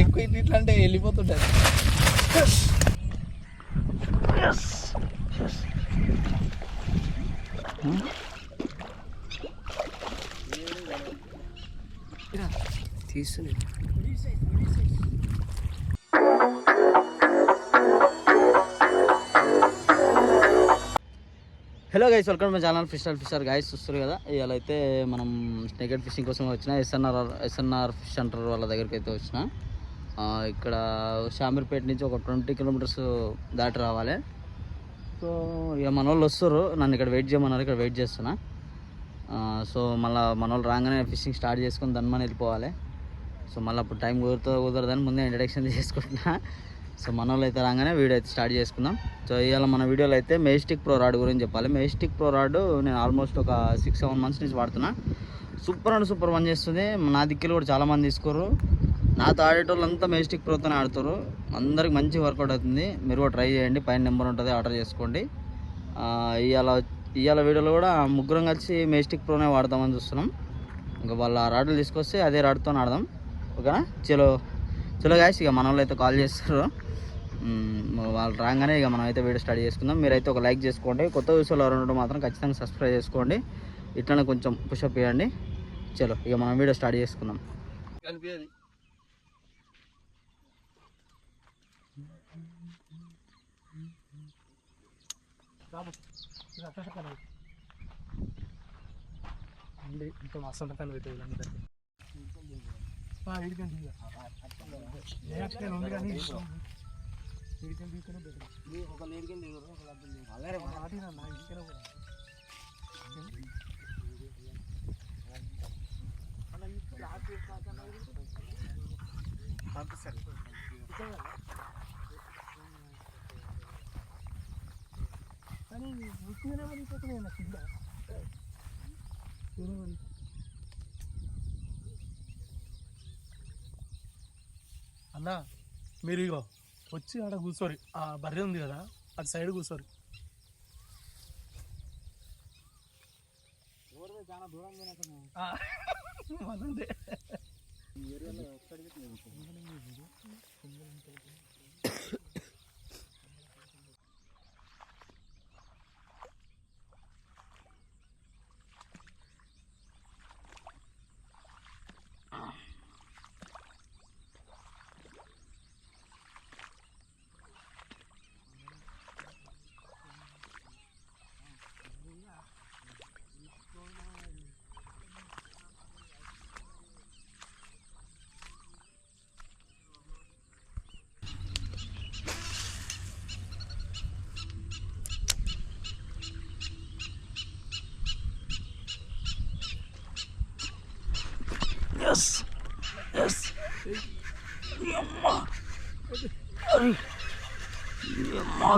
ఎక్కువ ఇట్లా అంటే వెళ్ళిపోతుంటారు. తీస్తుంది. Hello guys, welcome my channel fisher guys. చూస్తారు కదా, ఇవాళ అయితే మనం స్నేకెడ్ ఫిషింగ్ కోసం వచ్చిన ఎస్ఎన్ఆర్ ఫిష్ సెంటర్ వాళ్ళ దగ్గరికి అయితే వచ్చిన. ఇక్కడ షామీర్పేట నుంచి ఒక 20 కిలోమీటర్స్ దాటి రావాలి. సో ఇక మన వాళ్ళు వస్తారు, నన్ను ఇక్కడ వెయిట్ చేయమన్నారు. ఇక్కడ వెయిట్ చేస్తున్నా. సో మళ్ళీ మన వాళ్ళు రాగానే ఫిషింగ్ స్టార్ట్ చేసుకొని దన్మని వెళ్ళిపోవాలి. సో మళ్ళీ అప్పుడు టైం కుదరదని ముందే ఇంట్రడక్షన్ చేసుకుంటున్నా. సో మన వాళ్ళు అయితే రాగానే వీడియో అయితే స్టార్ట్ చేసుకుందాం. సో ఇవాళ మన వీడియోలో అయితే మెజెస్టిక్ ప్రో రాడ్ గురించి చెప్పాలి. మెజెస్టిక్ ప్రో రాడ్ నేను ఆల్మోస్ట్ ఒక 6-7 మంత్స్ నుంచి వాడుతున్నా. సూపర్ పని చేస్తుంది. నా దిక్కులు కూడా చాలామంది తీసుకోరు. నాతో ఆడేటోళ్ళు అంతా మెజెస్టిక్ ప్రోతోనే ఆడుతారు. అందరికి మంచి వర్కౌట్ అవుతుంది. మీరు కూడా ట్రై చేయండి. పైన నెంబర్ ఉంటుంది, ఆర్డర్ చేసుకోండి. ఇవాళ వీడియోలో కూడా ముగ్గురం కలిసి మెజెస్టిక్ ప్రోనే వాడదామని చూస్తున్నాం. ఇంకా వాళ్ళ రాడ్లు తీసుకొస్తే అదే రాడ్తో ఆడదాం. ఓకేనా? చలో గాయస్, ఇక మన వాళ్ళు అయితే కాల్ చేస్తారు. వాళ్ళు రాగానే ఇక మనం అయితే వీడియో స్టార్ట్ చేసుకుందాం. మీరైతే ఒక లైక్ చేసుకోండి. కొత్త విషయాలు ఎవరు మాత్రం ఖచ్చితంగా సబ్స్క్రైబ్ చేసుకోండి. ఇట్లనే కొంచెం పుషప్ చేయండి. చలో ఇక మనం వీడియో స్టార్ట్ చేసుకుందాం. అన్నా, మీరు ఇగో వచ్చి ఆడ కూర్చోరి. ఆ బర్రె ఉంది కదా, అది సైడ్ కూర్చోరి. అదే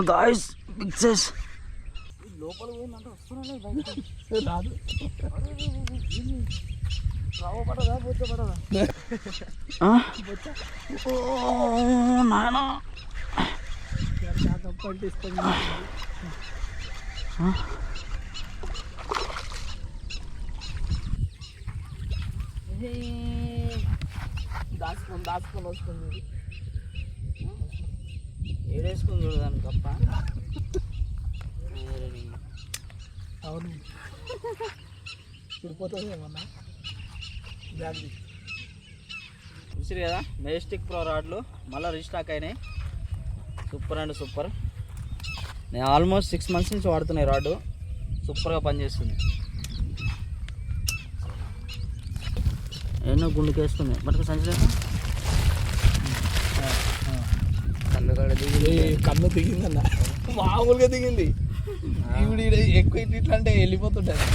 గాయ్స్, బిగ్ సైజ్. లోపల పోయిందంటే వస్తున్నాయి రాదు. రావు పడదా, పోతే పడదా. నాయనా పంటిస్తుంది. దాచుకొని వస్తుంది. ఏడేసుకొని చూడదాను తప్ప. అవును, చూడిపోతుంది ఏమన్నా. బ్యాగ్ చూసారు కదా, మెజెస్టిక్ ప్రో రాడ్లు మళ్ళీ రీస్టాక్ అయినాయి. Super and super. నేను ఆల్మోస్ట్ 6 మంత్స్ నుంచి వాడుతున్నాయి. రాడ్ సూపర్గా పనిచేస్తుంది. ఎన్నో గుండుకేస్తుంది. బట్ సంచలేదు, కన్ను దిగిందన్న, మామూలుగా దిగింది. ఈవిడ ఎక్కువ ఇట్లా అంటే వెళ్ళిపోతుంటారు.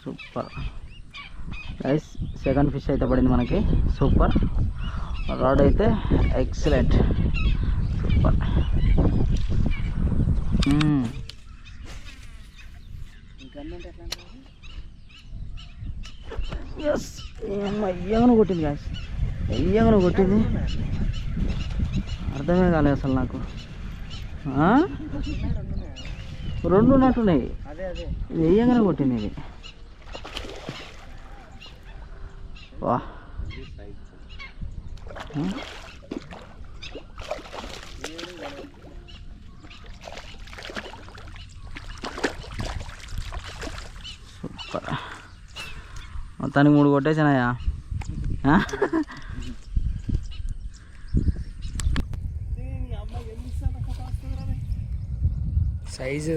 సూపర్ గైస్, సెకండ్ ఫిష్ అయితే పడింది మనకి. సూపర్, రాడ్ అయితే ఎక్సలెంట్, సూపర్. ఎస్, ఎయ్యగానే కొట్టింది గాయస్, ఎయ్యగానే కొట్టింది. అర్థమే కాలేదు అసలు నాకు. రెండు ఉన్నట్టున్నాయి, ఇది వెయ్యంగానే కొట్టింది ఇది. వా, సూపర్. మొత్తానికి 3 కొట్టేసానయ్యా. సైజు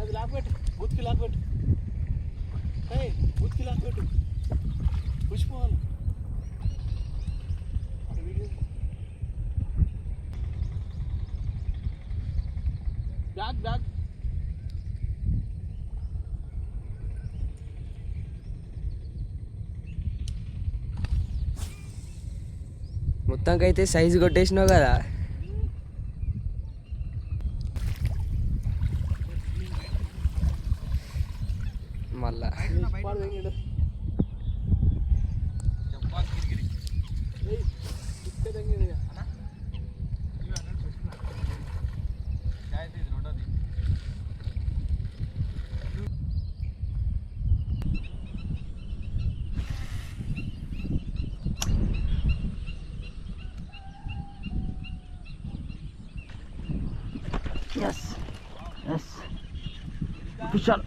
అది లాక్పెట్టు, బుత్కి లాక్పెట్టు, బుత్కి లాక్పెట్టు, పుష్పోవాలి. బ్యాగ్ బ్యాగ్ మొత్తానికైతే సైజు కొట్టేసినావు కదా. మళ్ళా ఎస్ ఎస్ విశాల్.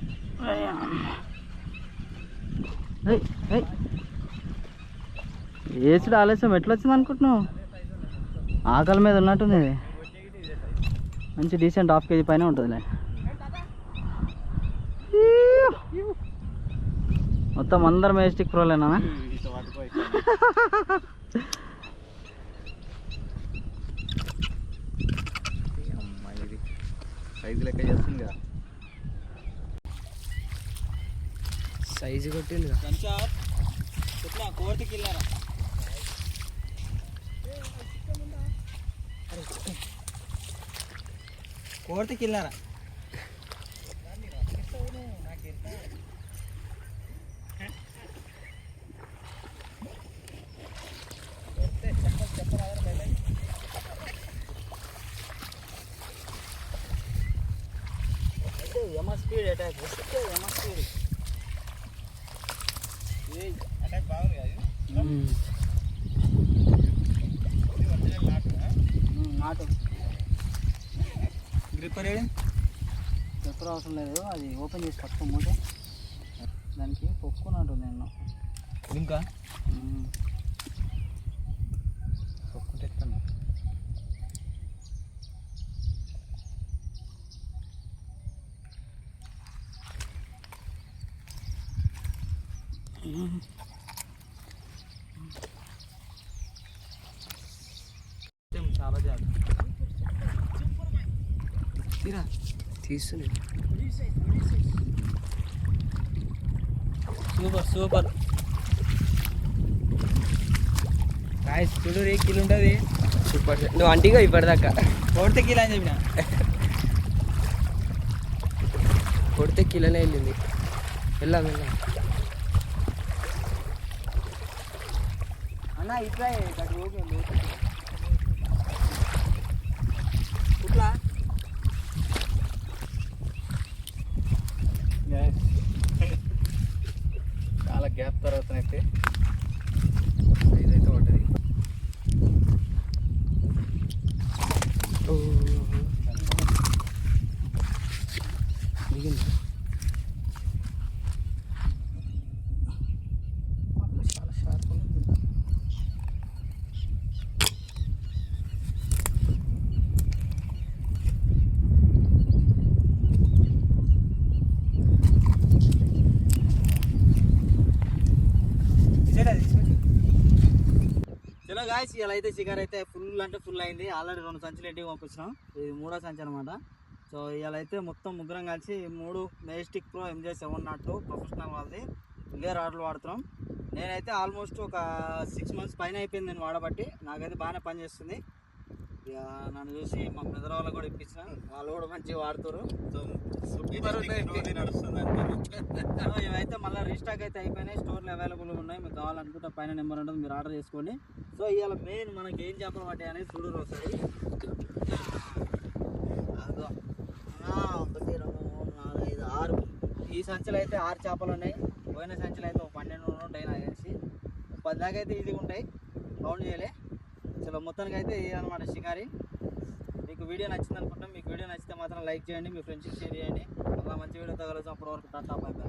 ఏసుడు ఆలస్యం ఎట్లా వచ్చింది అనుకుంటున్నావు? ఆకలి మీద ఉన్నట్టుంది. మంచి డీసెంట్ 1/2 kg పైన ఉంటుందిలే. మొత్తం అందరు మెజెస్టిక్ ప్రోలేనా? సైజు లెక్క చేస్తుంది కదా, సైజు కొట్టింది కదా. కోర్టుకి వెళ్ళారా? కోర్టుకి వెళ్ళారా? స్పీడ్ అటాక్, స్పీడ్ అటాక్ బాగుంది కదా. నాటు గ్రిప్పర్ గ్రిప్పర్ అవసరం లేదు, అది ఓపెన్ చేసి పట్టుకో మూట. దానికి పొక్కు నాటు నేను ఇంకా పొక్కుంటే ఎత్తాను. చాలా జాగ్రత్త తీస్తుంది. Super super. కాయ చూడు, 1 కిలో ఉంటుంది. సూపర్. నువ్వు అంటిగా ఇప్పటిదాకా కొడితే కిలో అని చెప్పిన, కొడితే కిలోనే వెళ్ళింది. వెళ్ళాం వెళ్ళాం అన్న. ఇట్లా ఇట్లా చాలా గ్యాప్ తర్వాత అయితే ఇదైతే ఉంటుంది. దిగింది చాలా షార్ప్ ఉంది. గాయస్ ఇలా అయితే షికార్ అయితే ఫుల్ అంటే ఫుల్ అయింది. ఆల్రెడీ 2 సంచులు ఇంటికి పంపించినాం. ఇది 3వ సంచి అనమాట. సో ఇలా అయితే మొత్తం ముగ్గురం కలిసి 3 మెజెస్టిక్ ప్రో MJ702 ప్రొఫెషనల్ వాళ్ళది ఇవే రాడ్లు వాడుతున్నాం. నేనైతే ఆల్మోస్ట్ ఒక 6 మంత్స్ పైన అయిపోయింది నేను వాడబట్టి. నాకైతే బాగానే పనిచేస్తుంది. ఇక నన్ను చూసి మా బ్రదర్ వాళ్ళు కూడా ఇప్పించిన, వాళ్ళు కూడా మంచిగా వాడుతారు. ఇవైతే మళ్ళీ రీస్టాక్ అయితే అయిపోయినాయి. స్టోర్లో అవైలబుల్ ఉన్నాయి. మీకు కావాలనుకుంటే పైన నెంబర్ ఉంటుంది, మీరు ఆర్డర్ చేసుకోండి. సో ఇవాళ మెయిన్ మనకి ఏం చేపలు పట్టాయి అనేది చూడరు ఒకసారి. 1 2 3 4 5 6 ఈ సంచులు అయితే 6 చేపలు ఉన్నాయి. పోయిన సంచులు అయితే 12 ఉంటాయి నాకు తెలిసి. 10 దాకా అయితే ఈజీగా ఉంటాయి, కౌంట్ చేయలే. చలో మొత్తానికి అయితే అనమాట షికారి. మీకు వీడియో నచ్చింది అనుకుంటాం. మీకు వీడియో నచ్చితే మాత్రం లైక్ చేయండి, మీ ఫ్రెండ్స్కి షేర్ చేయండి. అలా మంచి వీడియోతో కలుద్దాం. అప్పటి వరకు టాటా, బై బై.